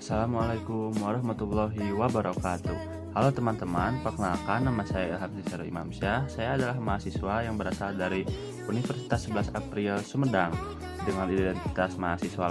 Assalamualaikum warahmatullahi wabarakatuh. Halo teman-teman, perkenalkan nama saya Ilham Syarif Imamsyah. Saya adalah mahasiswa yang berasal dari Universitas 11 April Sumedang dengan identitas mahasiswa.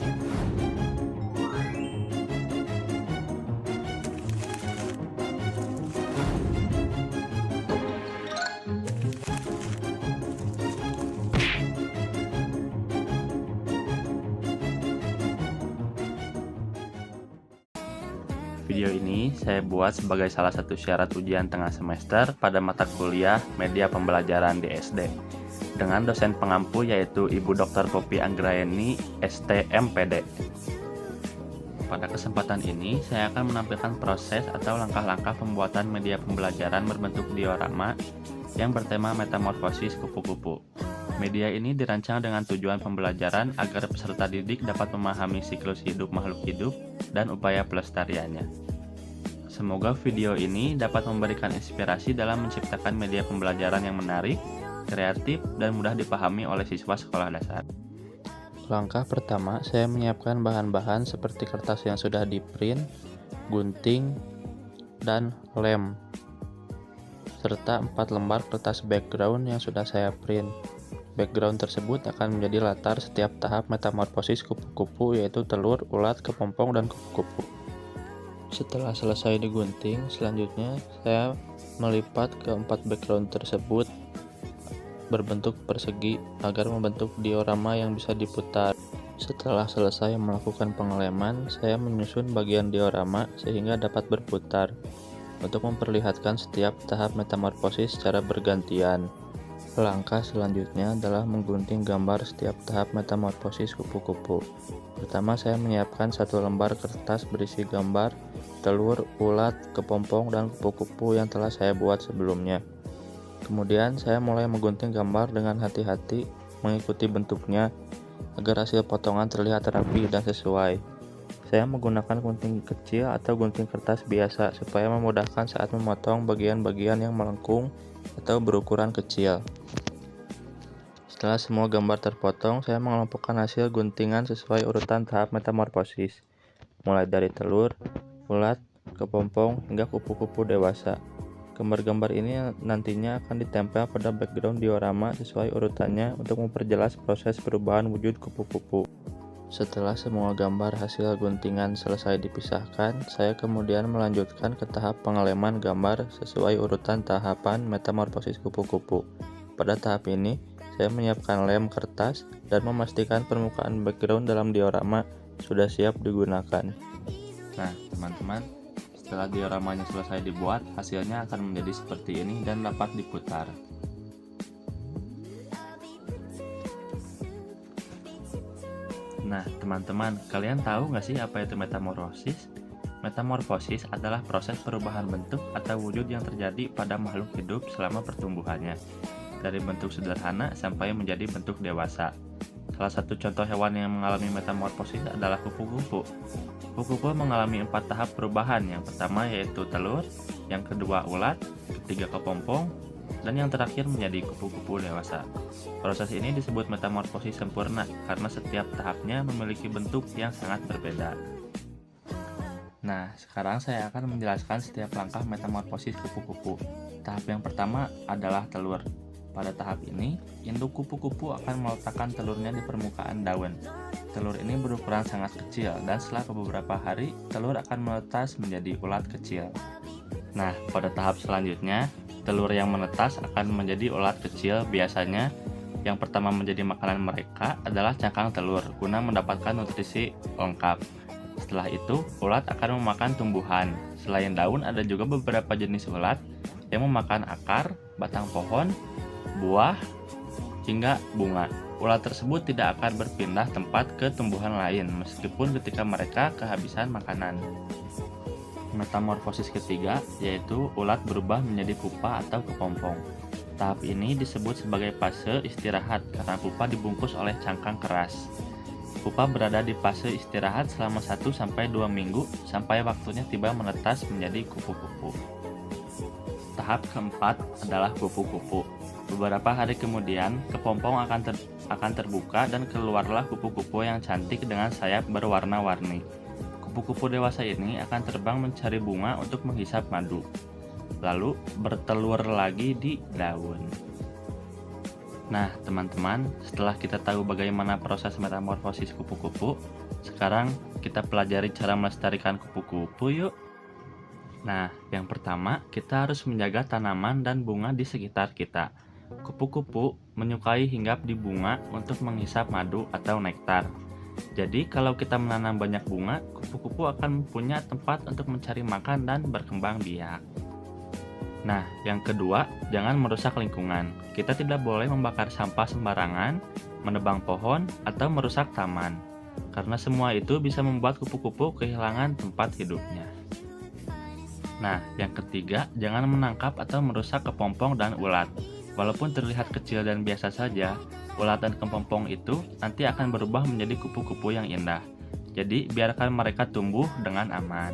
Video ini saya buat sebagai salah satu syarat ujian tengah semester pada mata kuliah Media Pembelajaran di SD dengan dosen pengampu yaitu Ibu Dr. Poppy Anggraeni, ST.MPD. Pada kesempatan ini, saya akan menampilkan proses atau langkah-langkah pembuatan media pembelajaran berbentuk diorama yang bertema metamorfosis kupu-kupu. Media ini dirancang dengan tujuan pembelajaran agar peserta didik dapat memahami siklus hidup makhluk hidup dan upaya pelestariannya. Semoga video ini dapat memberikan inspirasi dalam menciptakan media pembelajaran yang menarik, kreatif, dan mudah dipahami oleh siswa sekolah dasar. Langkah pertama, saya menyiapkan bahan-bahan seperti kertas yang sudah di-print, gunting, dan lem, serta 4 lembar kertas background yang sudah saya print. Background tersebut akan menjadi latar setiap tahap metamorfosis kupu-kupu, yaitu telur, ulat, kepompong, dan kupu-kupu. Setelah selesai digunting, selanjutnya saya melipat keempat background tersebut berbentuk persegi agar membentuk diorama yang bisa diputar. Setelah selesai melakukan pengeleman, saya menyusun bagian diorama sehingga dapat berputar untuk memperlihatkan setiap tahap metamorfosis secara bergantian. Langkah selanjutnya adalah menggunting gambar setiap tahap metamorfosis kupu-kupu. Pertama, saya menyiapkan 1 lembar kertas berisi gambar telur, ulat, kepompong, dan kupu-kupu yang telah saya buat sebelumnya. Kemudian, saya mulai menggunting gambar dengan hati-hati mengikuti bentuknya agar hasil potongan terlihat rapi dan sesuai. Saya menggunakan gunting kecil atau gunting kertas biasa supaya memudahkan saat memotong bagian-bagian yang melengkung atau berukuran kecil. Setelah semua gambar terpotong, saya mengelompokkan hasil guntingan sesuai urutan tahap metamorfosis, mulai dari telur, ulat, kepompong, hingga kupu-kupu dewasa. Gambar-gambar ini nantinya akan ditempel pada background diorama sesuai urutannya untuk memperjelas proses perubahan wujud kupu-kupu. Setelah semua gambar hasil guntingan selesai dipisahkan, saya kemudian melanjutkan ke tahap pengeleman gambar sesuai urutan tahapan metamorfosis kupu-kupu. Pada tahap ini, saya menyiapkan lem kertas dan memastikan permukaan background dalam diorama sudah siap digunakan. Nah, teman-teman, setelah dioramanya selesai dibuat, hasilnya akan menjadi seperti ini dan dapat diputar. Nah, teman-teman, kalian tahu nggak sih apa itu metamorfosis? Metamorfosis adalah proses perubahan bentuk atau wujud yang terjadi pada makhluk hidup selama pertumbuhannya, dari bentuk sederhana sampai menjadi bentuk dewasa. Salah satu contoh hewan yang mengalami metamorfosis adalah kupu-kupu. Kupu-kupu mengalami 4 tahap perubahan. Yang pertama yaitu telur, yang kedua ulat, ketiga kepompong, dan yang terakhir menjadi kupu-kupu dewasa. Proses ini disebut metamorfosis sempurna karena setiap tahapnya memiliki bentuk yang sangat berbeda. Nah, sekarang saya akan menjelaskan setiap langkah metamorfosis kupu-kupu. Tahap yang pertama adalah telur. Pada tahap ini, induk kupu-kupu akan meletakkan telurnya di permukaan daun. Telur ini berukuran sangat kecil dan setelah beberapa hari, telur akan menetas menjadi ulat kecil. Nah, pada tahap selanjutnya, telur yang menetas akan menjadi ulat kecil. Biasanya, yang pertama menjadi makanan mereka adalah cangkang telur guna mendapatkan nutrisi lengkap. Setelah itu, ulat akan memakan tumbuhan. Selain daun, ada juga beberapa jenis ulat yang memakan akar, batang pohon, buah, hingga bunga. Ulat tersebut tidak akan berpindah tempat ke tumbuhan lain meskipun ketika mereka kehabisan makanan. Metamorfosis ketiga yaitu ulat berubah menjadi pupa atau kepompong. Tahap ini disebut sebagai fase istirahat karena pupa dibungkus oleh cangkang keras. Pupa berada di fase istirahat selama 1-2 minggu sampai waktunya tiba menetas menjadi kupu-kupu. Tahap keempat adalah kupu-kupu. Beberapa hari kemudian, kepompong akan terbuka dan keluarlah kupu-kupu yang cantik dengan sayap berwarna-warni. Kupu-kupu dewasa ini akan terbang mencari bunga untuk menghisap madu, lalu bertelur lagi di daun. Nah, teman-teman, setelah kita tahu bagaimana proses metamorfosis kupu-kupu, sekarang kita pelajari cara melestarikan kupu-kupu yuk. Nah, yang pertama, kita harus menjaga tanaman dan bunga di sekitar kita. Kupu-kupu menyukai hinggap di bunga untuk menghisap madu atau nektar. Jadi, kalau kita menanam banyak bunga, kupu-kupu akan punya tempat untuk mencari makan dan berkembang biak. Nah, yang kedua, jangan merusak lingkungan. Kita tidak boleh membakar sampah sembarangan, menebang pohon, atau merusak taman. Karena semua itu bisa membuat kupu-kupu kehilangan tempat hidupnya. Nah, yang ketiga, jangan menangkap atau merusak kepompong dan ulat. Walaupun terlihat kecil dan biasa saja, ulat dan kepompong itu nanti akan berubah menjadi kupu-kupu yang indah. Jadi, biarkan mereka tumbuh dengan aman.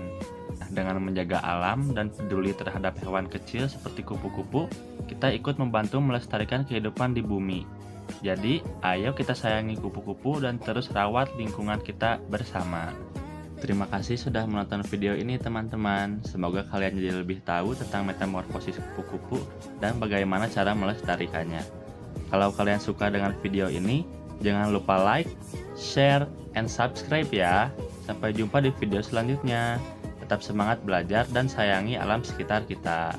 Dengan menjaga alam dan peduli terhadap hewan kecil seperti kupu-kupu, kita ikut membantu melestarikan kehidupan di bumi. Jadi, ayo kita sayangi kupu-kupu dan terus rawat lingkungan kita bersama. Terima kasih sudah menonton video ini teman-teman. Semoga kalian jadi lebih tahu tentang metamorfosis kupu-kupu dan bagaimana cara melestarikannya. Kalau kalian suka dengan video ini, jangan lupa like, share, and subscribe ya. Sampai jumpa di video selanjutnya. Tetap semangat belajar dan sayangi alam sekitar kita.